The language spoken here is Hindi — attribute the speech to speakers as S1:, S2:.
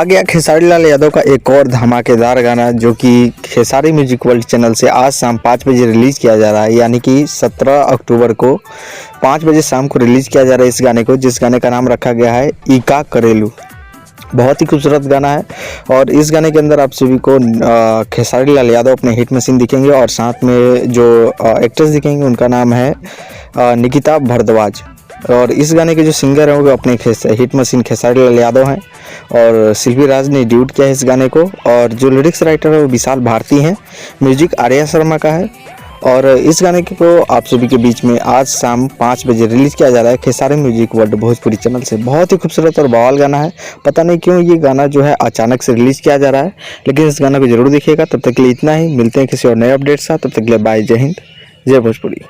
S1: आ गया खेसारी लाल यादव का एक और धमाकेदार गाना, जो कि खेसारी म्यूजिक वर्ल्ड चैनल से आज शाम 5 बजे रिलीज़ किया जा रहा है। यानी कि 17 अक्टूबर को 5 बजे शाम को रिलीज़ किया जा रहा है इस गाने को, जिस गाने का नाम रखा गया है ईका करेलू। बहुत ही खूबसूरत गाना है और इस गाने के अंदर आप सभी को खेसारी लाल यादव अपने हिट मशीन दिखेंगे और साथ में जो एक्ट्रेस दिखेंगे उनका नाम है निकिता भारद्वाज। और इस गाने के जो सिंगर हैं वो अपने हिट मशीन खेसारी लाल यादव हैं और शिल्पी राज ने ड्यूट किया है इस गाने को। और जो लिरिक्स राइटर है वो विशाल भारती हैं, म्यूजिक आर्या शर्मा का है। और इस गाने को आप सभी के बीच में आज शाम 5 बजे रिलीज़ किया जा रहा है Khesari music world Bhojpuri channel से। बहुत ही खूबसूरत और बवाल गाना है। पता नहीं क्यों ये गाना जो है अचानक से रिलीज़ किया जा रहा है, लेकिन इस गाना को जरूर देखिएगा। तब तक के लिए इतना ही, मिलते हैं किसी और नए अपडेट साथ। तब तक के लिए बाय, जय हिंद, जय भोजपुरी।